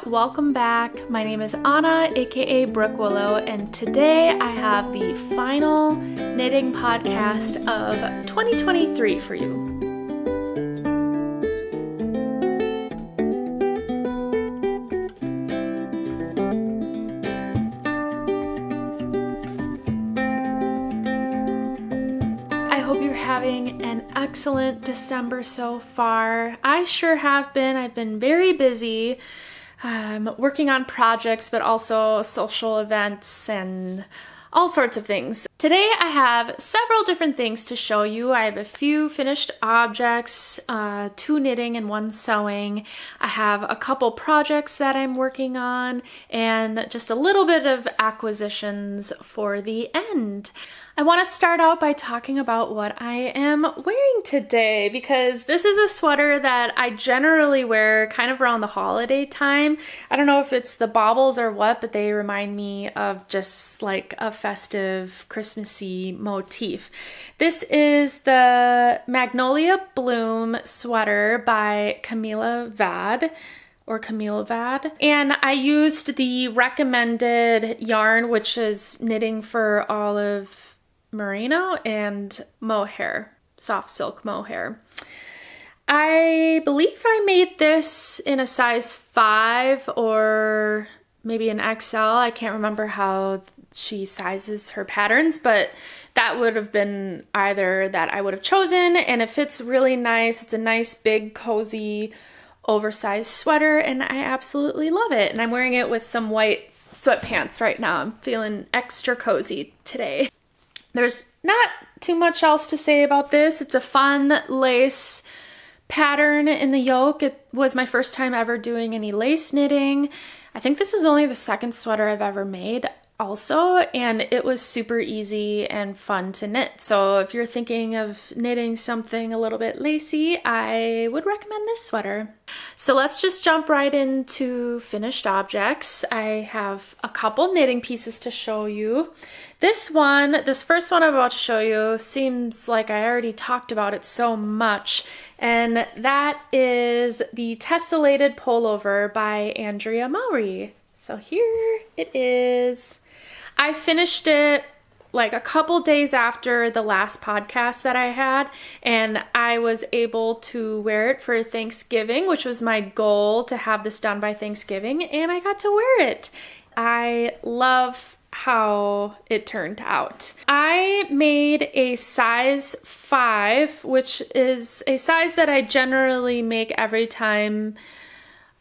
welcome back. My name is Anna, aka Brookwillow, and today I have the final knitting podcast of 2023 for you. I hope you're having an excellent December so far. I sure have been. I've been very busy. Working on projects, but also social events and all sorts of things. Today I have several different things to show you. I have a few finished objects, 2 knitting and 1 sewing. I have a couple projects that I'm working on and just a little bit of acquisitions for the end. I want to start out by talking about what I am wearing today because this is a sweater that I generally wear kind of around the holiday time. I don't know if it's the baubles or what, but they remind me of just like a festive Christmassy motif. This is the Magnolia Bloom sweater by Camilla Vad. And I used the recommended yarn, which is knitting for olive Merino and Mohair, soft silk Mohair. I believe I made this in a size 5 or maybe an XL. I can't remember how she sizes her patterns, but that would have been either that I would have chosen, and it fits really nice. It's a nice, big, cozy, oversized sweater, and I absolutely love it. And I'm wearing it with some white sweatpants right now. I'm feeling extra cozy today. There's not too much else to say about this. It's a fun lace pattern in the yoke. It was my first time ever doing any lace knitting. I think this was only the second sweater I've ever made also, and it was super easy and fun to knit. So if you're thinking of knitting something a little bit lacy, I would recommend this sweater. So let's just jump right into finished objects. I have a couple knitting pieces to show you. This first one I'm about to show you seems like I already talked about it so much, and that is the Tessellated Pullover by Andrea Mowry. So here it is. I finished it like a couple days after the last podcast that I had, and I was able to wear it for Thanksgiving, which was my goal, to have this done by Thanksgiving, and I got to wear it. I love how it turned out. I made a size 5, which is a size that I generally make every time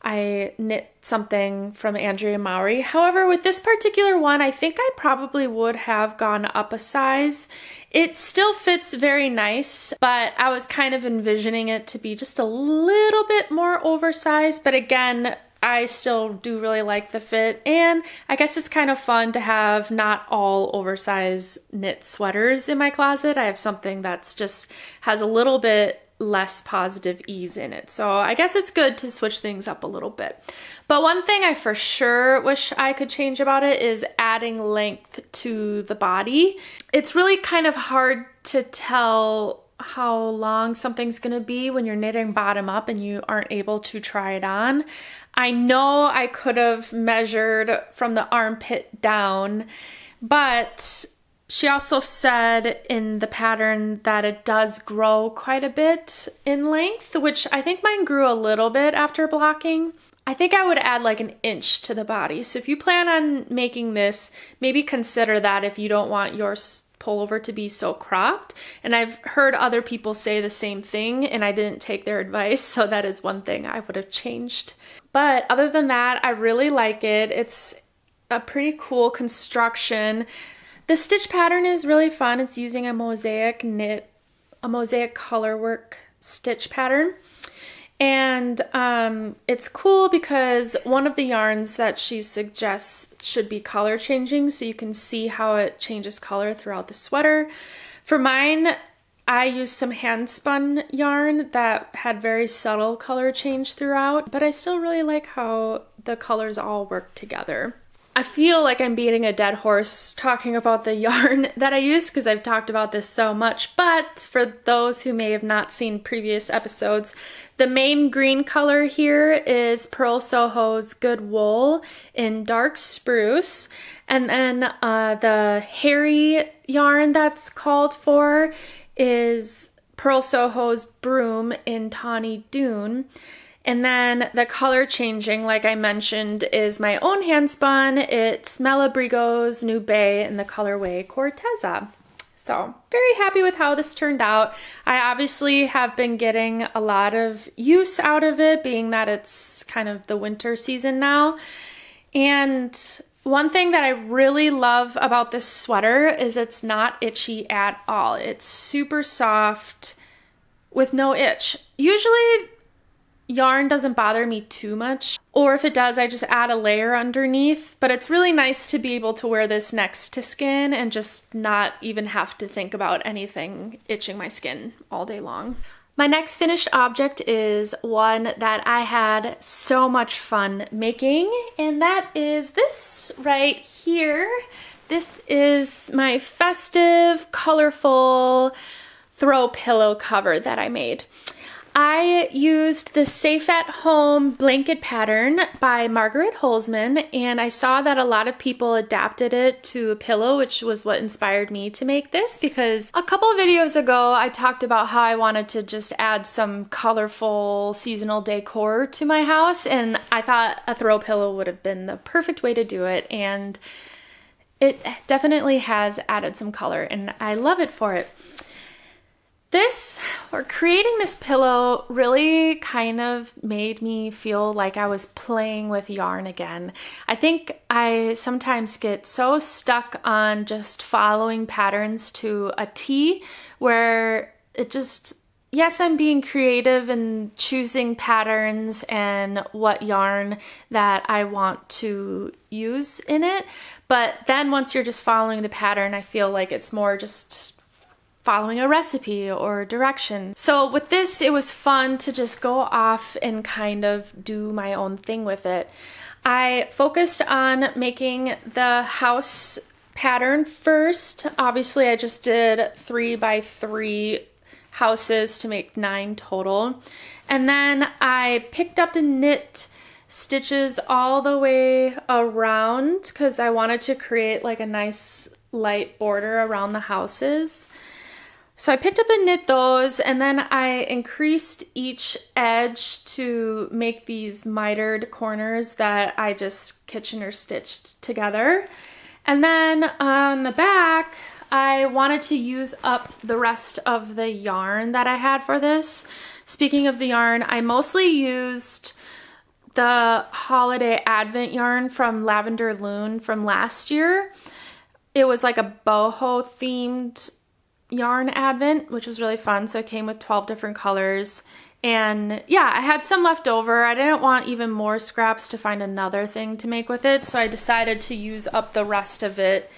I knit something from Andrea Mowry. However, with this particular one, I think I probably would have gone up a size. It still fits very nice, but I was kind of envisioning it to be just a little bit more oversized. But again, I still do really like the fit, and I guess it's kind of fun to have not all oversized knit sweaters in my closet. I have something that's just has a little bit less positive ease in it. So I guess it's good to switch things up a little bit. But one thing I for sure wish I could change about it is adding length to the body. It's really kind of hard to tell how long something's going to be when you're knitting bottom up and you aren't able to try it on. I know I could have measured from the armpit down, but she also said in the pattern that it does grow quite a bit in length, which I think mine grew a little bit after blocking. I think I would add like an inch to the body. So if you plan on making this, maybe consider that if you don't want your pullover to be so cropped. And I've heard other people say the same thing, and I didn't take their advice, so that is one thing I would have changed. But other than that, I really like it. It's a pretty cool construction. The stitch pattern is really fun. It's using a mosaic colorwork stitch pattern. And it's cool because one of the yarns that she suggests should be color changing, so you can see how it changes color throughout the sweater. For mine, I used some Handspun yarn that had very subtle color change throughout, but I still really like how the colors all work together. I feel like I'm beating a dead horse talking about the yarn that I use because I've talked about this so much, but for those who may have not seen previous episodes, the main green color here is Purl Soho's Good Wool in dark spruce, and then the hairy yarn that's called for is Purl Soho's Brume in Tawny Dune. And then the color changing, like I mentioned, is my own handspun. It's Malabrigo's Nube in the colorway Corteza. So very happy with how this turned out. I obviously have been getting a lot of use out of it, being that it's kind of the winter season now. And one thing that I really love about this sweater is it's not itchy at all. It's super soft with no itch. Usually yarn doesn't bother me too much, or if it does, I just add a layer underneath, but it's really nice to be able to wear this next to skin and just not even have to think about anything itching my skin all day long. My next finished object is one that I had so much fun making, and that is this right here. This is my festive, colorful throw pillow cover that I made. I used the Safe at Home blanket pattern by Margarette Holzmann, and I saw that a lot of people adapted it to a pillow, which was what inspired me to make this, because a couple of videos ago I talked about how I wanted to just add some colorful seasonal decor to my house, and I thought a throw pillow would have been the perfect way to do it, and it definitely has added some color, and I love it for it. Creating this pillow really kind of made me feel like I was playing with yarn again. I think I sometimes get so stuck on just following patterns to a T where it just, yes, I'm being creative and choosing patterns and what yarn that I want to use in it. But then once you're just following the pattern, I feel like it's more just following a recipe or direction. So with this, it was fun to just go off and kind of do my own thing with it. I focused on making the house pattern first. Obviously, I just did 3x3 houses to make 9 total. And then I picked up the knit stitches all the way around because I wanted to create like a nice light border around the houses. So I picked up and knit those, and then I increased each edge to make these mitered corners that I just Kitchener stitched together. And then on the back, I wanted to use up the rest of the yarn that I had for this. Speaking of the yarn, I mostly used the holiday advent yarn from Lavender Lune from last year. It was like a boho themed yarn advent, which was really fun. So it came with 12 different colors, and yeah, I had some left over. I didn't want even more scraps to find another thing to make with it, so I decided to use up the rest of it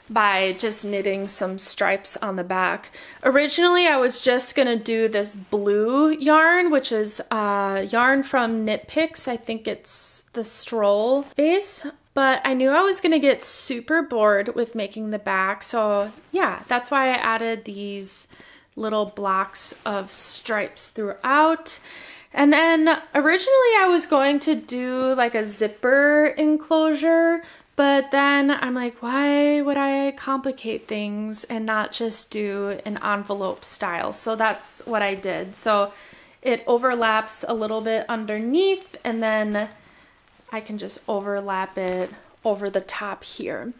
by just knitting some stripes on the back. Originally, I was just gonna do this blue yarn, which is yarn from Knit Picks. I think it's the Stroll base. But I knew I was gonna get super bored with making the back, so yeah, that's why I added these little blocks of stripes throughout. And then originally I was going to do like a zipper enclosure, but then I'm like, why would I complicate things and not just do an envelope style? So that's what I did. So it overlaps a little bit underneath, and then I can just overlap it over the top here.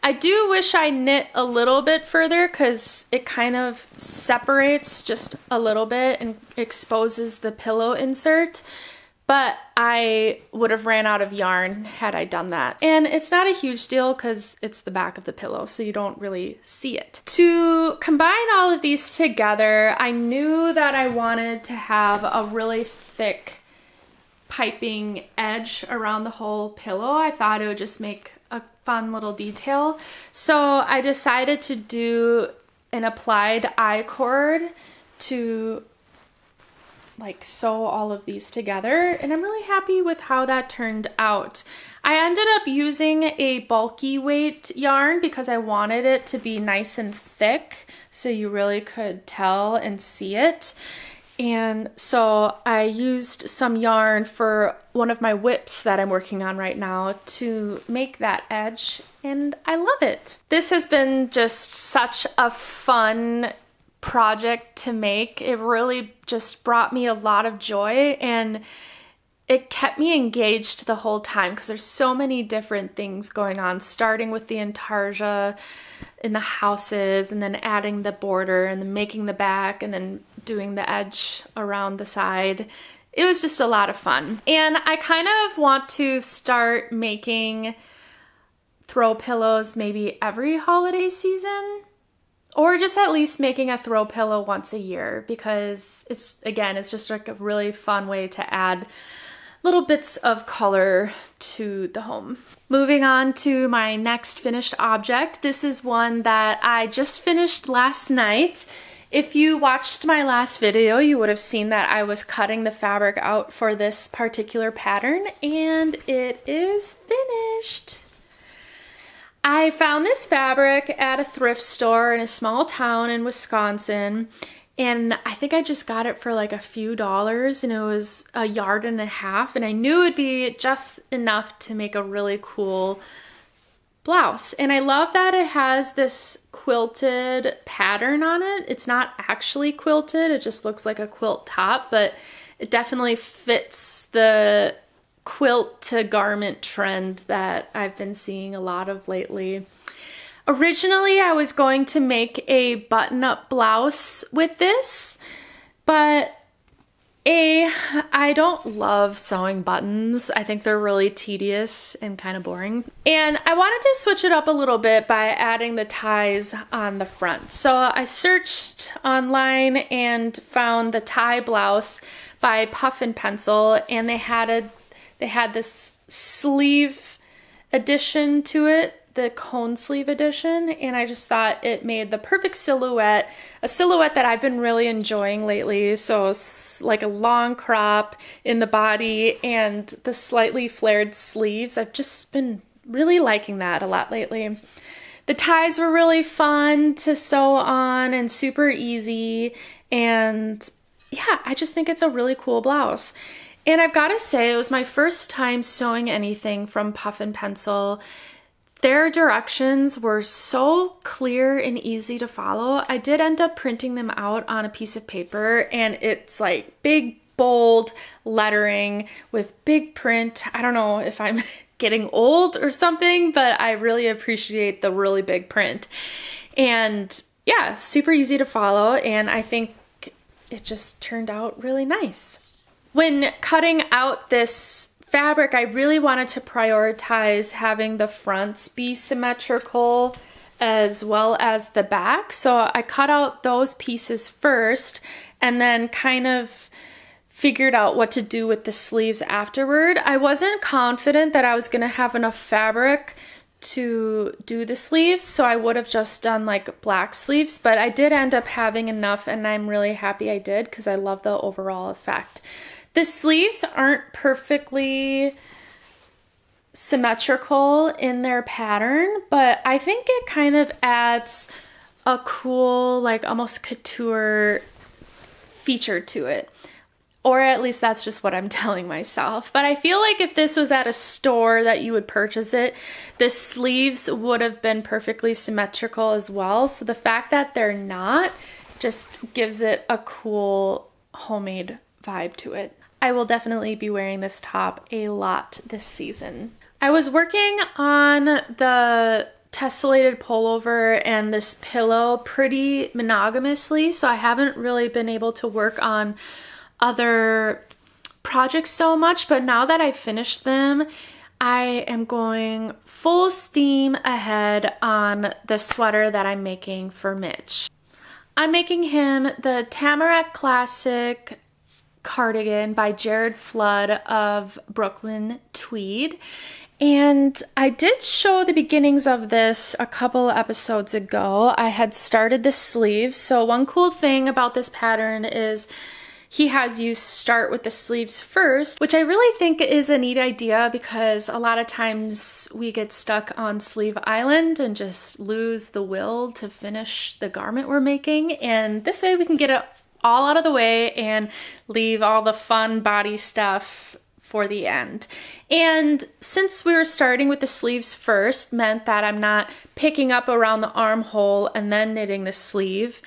I do wish I knit a little bit further because it kind of separates just a little bit and exposes the pillow insert, but I would have ran out of yarn had I done that. And it's not a huge deal because it's the back of the pillow, so you don't really see it. To combine all of these together, I knew that I wanted to have a really thick piping edge around the whole pillow. I thought it would just make a fun little detail. So I decided to do an applied I-cord to like sew all of these together, and I'm really happy with how that turned out. I ended up using a bulky weight yarn because I wanted it to be nice and thick so you really could tell and see it. And so I used some yarn for one of my WIPS that I'm working on right now to make that edge, and I love it. This has been just such a fun project to make. It really just brought me a lot of joy, and it kept me engaged the whole time because there's so many different things going on, starting with the intarsia in the houses, and then adding the border, and then making the back, and then doing the edge around the side. It was just a lot of fun. And I kind of want to start making throw pillows maybe every holiday season, or just at least making a throw pillow once a year, because it's just like a really fun way to add little bits of color to the home. Moving on to my next finished object. This is one that I just finished last night. If you watched my last video, you would have seen that I was cutting the fabric out for this particular pattern, and it is finished. I found this fabric at a thrift store in a small town in Wisconsin, and I think I just got it for like a few dollars, and it was 1.5 yards, and I knew it'd be just enough to make a really cool blouse. And I love that it has this quilted pattern on it. It's not actually quilted, it just looks like a quilt top, but it definitely fits the quilt to garment trend that I've been seeing a lot of lately. Originally, I was going to make a button-up blouse with this, but I don't love sewing buttons. I think they're really tedious and kind of boring. And I wanted to switch it up a little bit by adding the ties on the front. So I searched online and found the tie blouse by Puff and Pencil, and they had this sleeve addition to it, the cone sleeve edition, and I just thought it made the perfect silhouette, a silhouette that I've been really enjoying lately. So like a long crop in the body and the slightly flared sleeves. I've just been really liking that a lot lately. The ties were really fun to sew on and super easy, and yeah, I just think it's a really cool blouse. And I've got to say, it was my first time sewing anything from Puff and Pencil. Their directions were so clear and easy to follow. I did end up printing them out on a piece of paper, and it's like big, bold lettering with big print. I don't know if I'm getting old or something, but I really appreciate the really big print. And yeah, super easy to follow, and I think it just turned out really nice. When cutting out this fabric, I really wanted to prioritize having the fronts be symmetrical as well as the back. So I cut out those pieces first and then kind of figured out what to do with the sleeves afterward. I wasn't confident that I was going to have enough fabric to do the sleeves, so I would have just done like black sleeves, but I did end up having enough, and I'm really happy I did because I love the overall effect. The sleeves aren't perfectly symmetrical in their pattern, but I think it kind of adds a cool, like almost couture feature to it. Or at least that's just what I'm telling myself. But I feel like if this was at a store that you would purchase it, the sleeves would have been perfectly symmetrical as well. So the fact that they're not just gives it a cool homemade vibe to it. I will definitely be wearing this top a lot this season. I was working on the tessellated pullover and this pillow pretty monogamously, so I haven't really been able to work on other projects so much, but now that I've finished them, I am going full steam ahead on the sweater that I'm making for Mitch. I'm making him the Tamarack Classic cardigan by Jared Flood of Brooklyn Tweed. And I did show the beginnings of this a couple episodes ago. I had started the sleeves. So one cool thing about this pattern is he has you start with the sleeves first, which I really think is a neat idea because a lot of times we get stuck on Sleeve Island and just lose the will to finish the garment we're making. And this way we can get it all out of the way and leave all the fun body stuff for the end. And since we were starting with the sleeves first, meant that I'm not picking up around the armhole and then knitting the sleeve.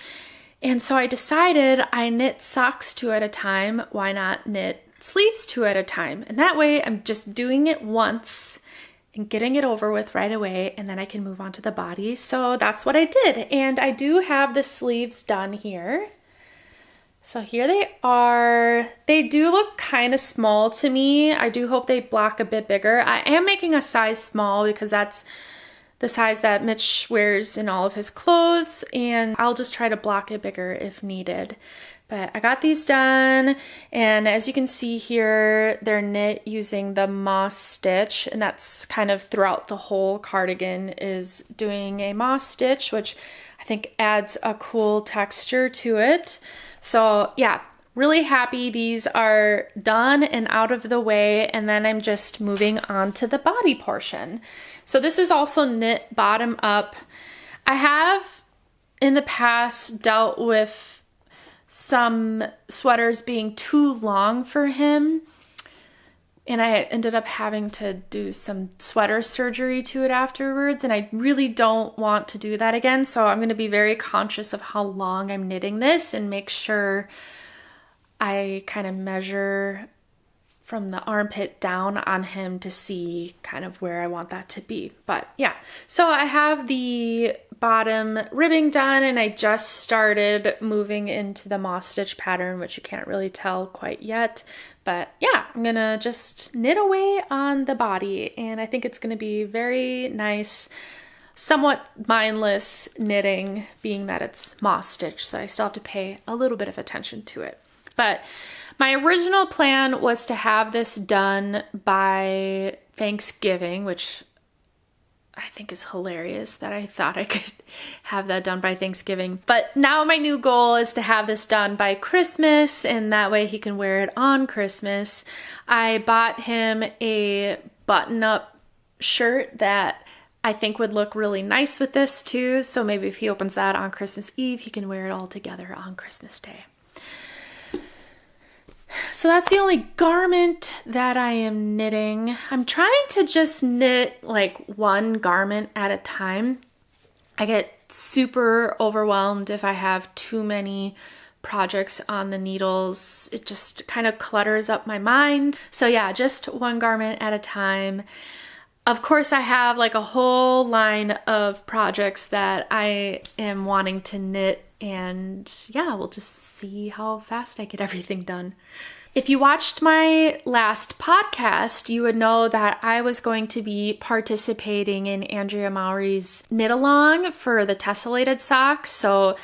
And so I decided I knit socks 2 at a time. Why not knit sleeves 2 at a time? And that way I'm just doing it once and getting it over with right away, and then I can move on to the body. So that's what I did. And I do have the sleeves done here. So here they are. They do look kind of small to me. I do hope they block a bit bigger. I am making a size small because that's the size that Mitch wears in all of his clothes, and I'll just try to block it bigger if needed. But I got these done, and as you can see here, they're knit using the moss stitch, and that's kind of throughout the whole cardigan is doing a moss stitch, which I think adds a cool texture to it. So yeah, really happy these are done and out of the way, and then I'm just moving on to the body portion. So this is also knit bottom up. I have in the past dealt with some sweaters being too long for him, and I ended up having to do some sweater surgery to it afterwards, and I really don't want to do that again. So I'm going to be very conscious of how long I'm knitting this and make sure I kind of measure from the armpit down on him to see kind of where I want that to be. But yeah, so I have the bottom ribbing done, and I just started moving into the moss stitch pattern, which you can't really tell quite yet. But yeah, I'm gonna just knit away on the body, and I think it's gonna be very nice, somewhat mindless knitting, being that it's moss stitch, so I still have to pay a little bit of attention to it. But my original plan was to have this done by Thanksgiving, which I think is hilarious that I thought I could have that done by Thanksgiving. But now my new goal is to have this done by Christmas, and that way he can wear it on Christmas. I bought him a button-up shirt that I think would look really nice with this too. So maybe if he opens that on Christmas Eve, he can wear it all together on Christmas Day. So that's the only garment that I am knitting. I'm trying to just knit like one garment at a time. I get super overwhelmed if I have too many projects on the needles. It just kind of clutters up my mind. So yeah, just one garment at a time. Of course, I have like a whole line of projects that I am wanting to knit, and yeah, we'll just see how fast I get everything done. If you watched my last podcast, you would know that I was going to be participating in Andrea Mowry's knit along for the Tessellated socks. So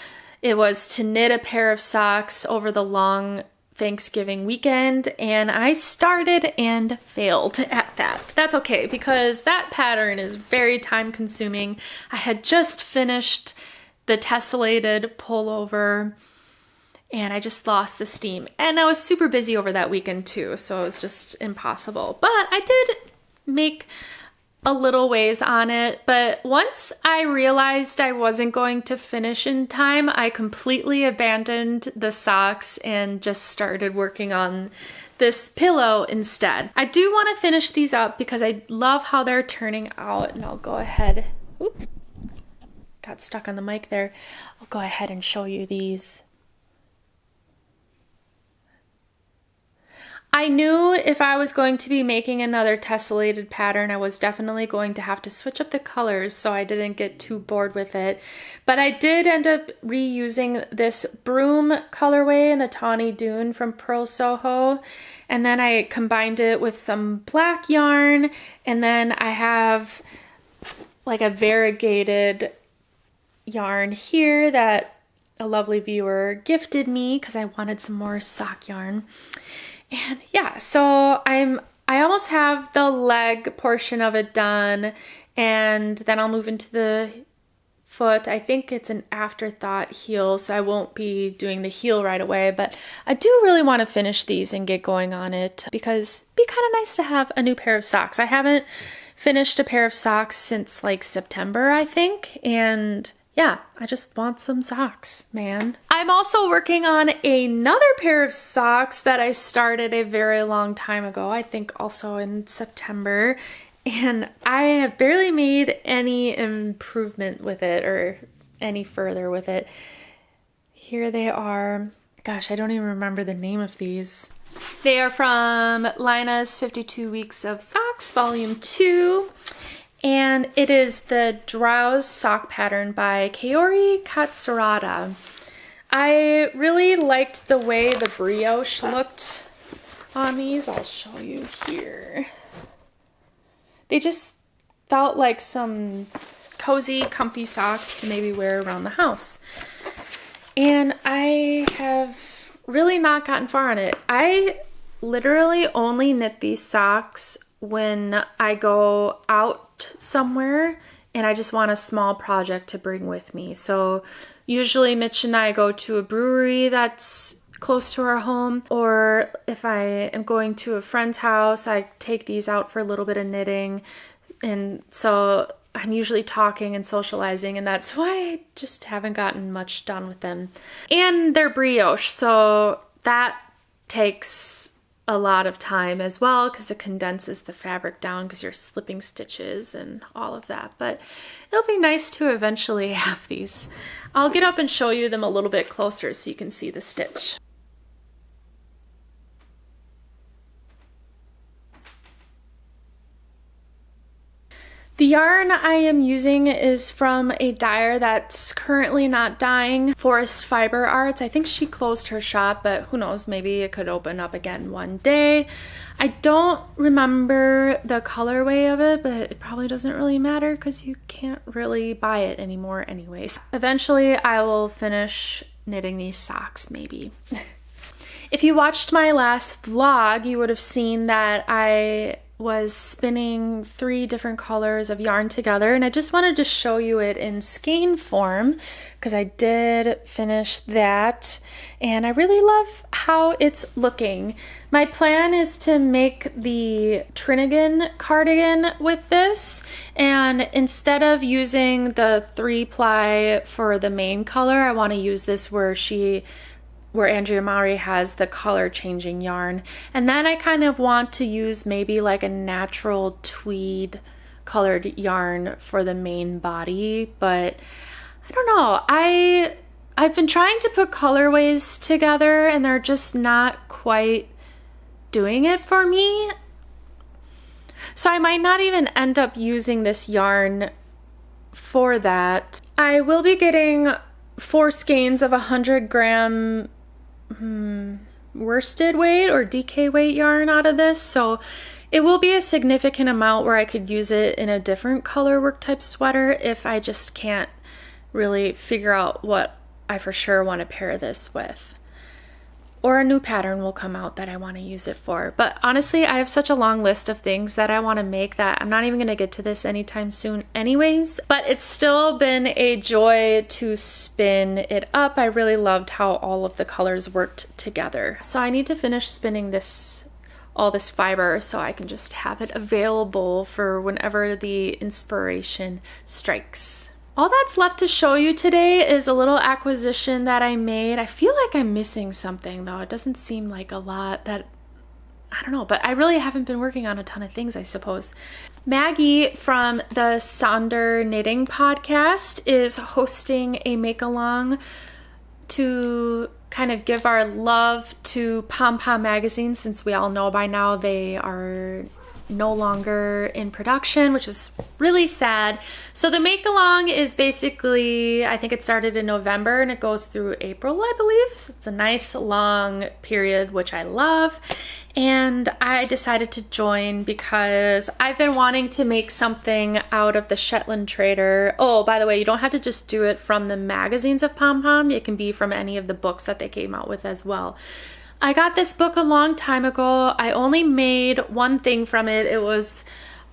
it was to knit a pair of socks over the long Thanksgiving weekend, and I started and failed at that. That's okay, because that pattern is very time consuming. I had just finished the Tessellated pullover, and I just lost the steam. And I was super busy over that weekend too, so it was just impossible. But I did make a little ways on it, but once I realized I wasn't going to finish in time, I completely abandoned the socks and just started working on this pillow instead. I do want to finish these up because I love how they're turning out, and I'll go ahead. Oop, got stuck on the mic there. I'll go ahead and show you these. I knew if I was going to be making another tessellated pattern, I was definitely going to have to switch up the colors so I didn't get too bored with it. But I did end up reusing this Brume colorway in the Tawny Dune from Purl Soho. And then I combined it with some black yarn. And then I have like a variegated yarn here that a lovely viewer gifted me because I wanted some more sock yarn. And yeah, so I almost have the leg portion of it done, and then I'll move into the foot. I think it's an afterthought heel, so I won't be doing the heel right away, but I do really want to finish these and get going on it because it'd be kind of nice to have a new pair of socks. I haven't finished a pair of socks since like September, I think, and yeah, I just want some socks, man. I'm also working on another pair of socks that I started a very long time ago, I think also in September, and I have barely made any improvement with it or any further with it. Here they are. Gosh, I don't even remember the name of these. They are from Lina's 52 Weeks of Socks, Volume 2. And it is the Drowse sock pattern by Kaori Katsurada. I really liked the way the brioche looked on these. I'll show you here. They just felt like some cozy, comfy socks to maybe wear around the house. And I have really not gotten far on it. I literally only knit these socks when I go out somewhere and I just want a small project to bring with me. So usually Mitch and I go to a brewery that's close to our home, or if I am going to a friend's house, I take these out for a little bit of knitting. And so I'm usually talking and socializing, and that's why I just haven't gotten much done with them. And they're brioche, so that takes a lot of time as well because it condenses the fabric down because you're slipping stitches and all of that. But it'll be nice to eventually have these. I'll get up and show you them a little bit closer so you can see the stitch. The yarn I am using is from a dyer that's currently not dyeing, Forest Fiber Arts. I think she closed her shop, but who knows, maybe it could open up again one day. I don't remember the colorway of it, but it probably doesn't really matter because you can't really buy it anymore anyways. Eventually I will finish knitting these socks, maybe. If you watched my last vlog, you would have seen that I was spinning 3 different colors of yarn together, and I just wanted to show you it in skein form because I did finish that and I really love how it's looking. My plan is to make the Trinnigan cardigan with this, and instead of using the 3-ply for the main color, I want to use this where Andrea Mowry has the color changing yarn. And then I kind of want to use maybe like a natural tweed colored yarn for the main body, but I don't know. I've been trying to put colorways together and they're just not quite doing it for me. So I might not even end up using this yarn for that. I will be getting 4 skeins of 100-gram worsted weight or DK weight yarn out of this, so it will be a significant amount where I could use it in a different color work type sweater if I just can't really figure out what I for sure want to pair this with. Or a new pattern will come out that I want to use it for. But honestly, I have such a long list of things that I want to make that I'm not even going to get to this anytime soon anyways. But it's still been a joy to spin it up. I really loved how all of the colors worked together. So I need to finish spinning all this fiber so I can just have it available for whenever the inspiration strikes. All that's left to show you today is a little acquisition that I made. I feel like I'm missing something though. It doesn't seem like a lot that, I don't know, but I really haven't been working on a ton of things, I suppose. Maggie from the Sonder Knitting podcast is hosting a make-along to kind of give our love to Pom Pom magazine, since we all know by now they are no longer in production, which is really sad. So the make along is basically, I think it started in November and it goes through April, I believe. So it's a nice long period, which I love. And I decided to join because I've been wanting to make something out of the Shetland Trader. Oh, by the way, you don't have to just do it from the magazines of Pom Pom. It can be from any of the books that they came out with as well. I got this book a long time ago. I only made one thing from it. It was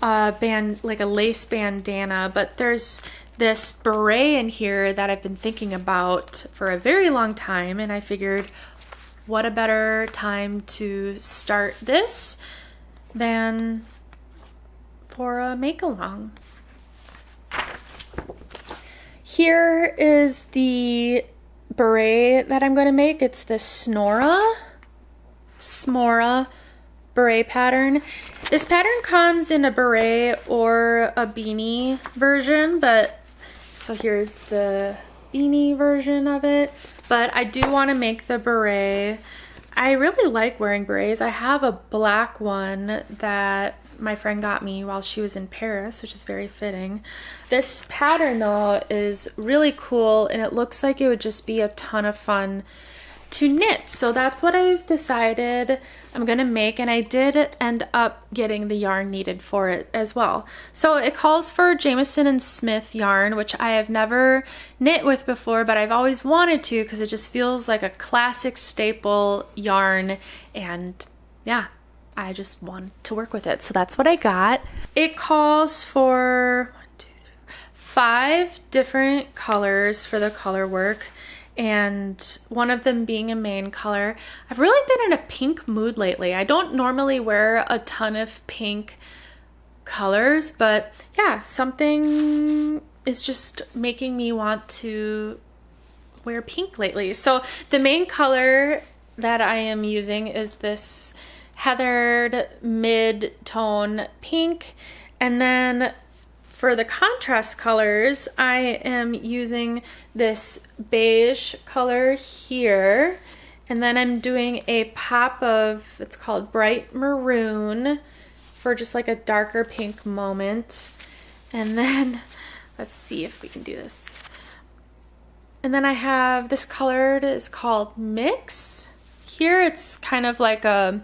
like a lace bandana, but there's this beret in here that I've been thinking about for a very long time, and I figured what a better time to start this than for a make-along. Here is the beret that I'm going to make. It's the Smora beret pattern. This pattern comes in a beret or a beanie version, but so here's the beanie version of it. But I do want to make the beret. I really like wearing berets. I have a black one that my friend got me while she was in Paris, which is very fitting. This pattern though is really cool, and it looks like it would just be a ton of fun to knit. So that's what I've decided I'm gonna make, and I did end up getting the yarn needed for it as well. So it calls for Jamieson and Smith yarn, which I have never knit with before, but I've always wanted to because it just feels like a classic staple yarn, and yeah, I just want to work with it. So that's what I got. It calls for 5 different colors for the color work, and one of them being a main color. I've really been in a pink mood lately. I don't normally wear a ton of pink colors, but yeah, something is just making me want to wear pink lately. So the main color that I am using is this heathered mid-tone pink, and then for the contrast colors, I am using this beige color here, and then I'm doing a pop of, it's called Bright Maroon, for just like a darker pink moment. And then, let's see if we can do this. And then I have this color, it is called Mix. Here it's kind of like a,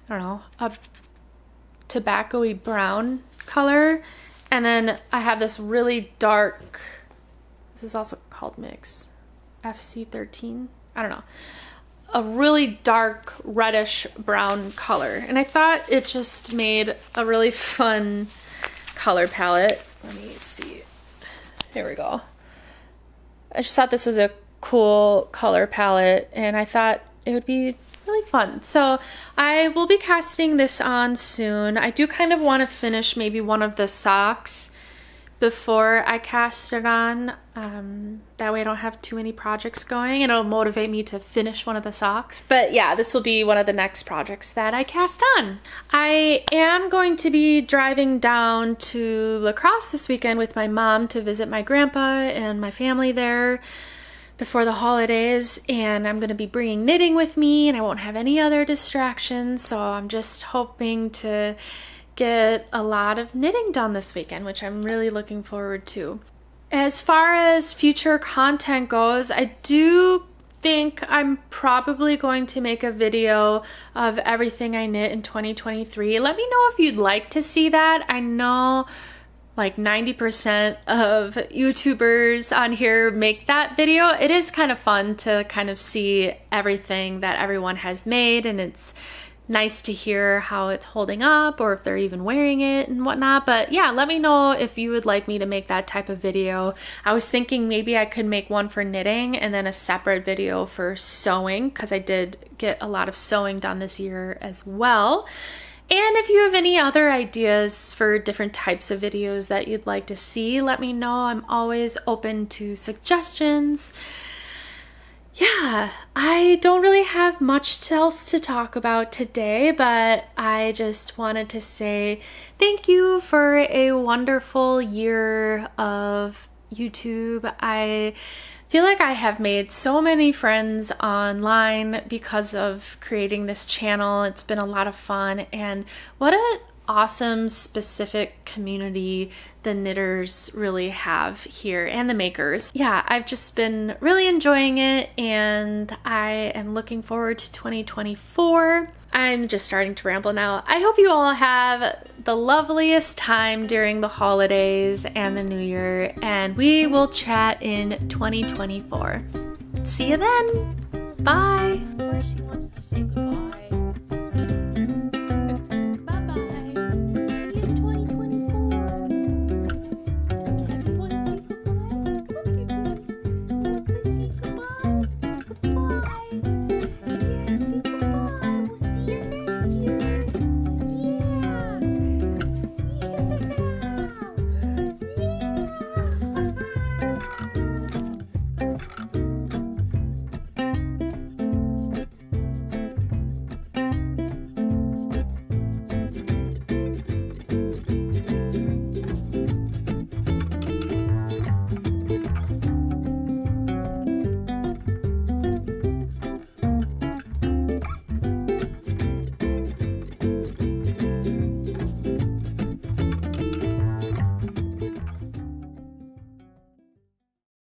I don't know, a tobacco-y brown color. And then I have this really dark, this is also called Mix, FC13, I don't know, a really dark reddish brown color. And I thought it just made a really fun color palette. Let me see, here we go. I just thought this was a cool color palette, and I thought it would be really fun. So I will be casting this on soon. I do kind of want to finish maybe one of the socks before I cast it on. That way I don't have too many projects going, and it'll motivate me to finish one of the socks. But yeah, this will be one of the next projects that I cast on. I am going to be driving down to La Crosse this weekend with my mom to visit my grandpa and my family there before the holidays, and I'm going to be bringing knitting with me, and I won't have any other distractions, so I'm just hoping to get a lot of knitting done this weekend, which I'm really looking forward to. As far as future content goes, I do think I'm probably going to make a video of everything I knit in 2023. Let me know if you'd like to see that. I know like 90% of YouTubers on here make that video. It is kind of fun to kind of see everything that everyone has made, and it's nice to hear how it's holding up or if they're even wearing it and whatnot. But yeah, let me know if you would like me to make that type of video. I was thinking maybe I could make one for knitting and then a separate video for sewing, because I did get a lot of sewing done this year as well. And if you have any other ideas for different types of videos that you'd like to see, let me know. I'm always open to suggestions. Yeah, I don't really have much else to talk about today, but I just wanted to say thank you for a wonderful year of YouTube. I feel like I have made so many friends online because of creating this channel. It's been a lot of fun, and what an awesome specific community the knitters really have here, and the makers. Yeah, I've just been really enjoying it, and I am looking forward to 2024. I'm just starting to ramble now. I hope you all have the loveliest time during the holidays and the new year, and we will chat in 2024. See you then. Bye. Or she wants to say goodbye.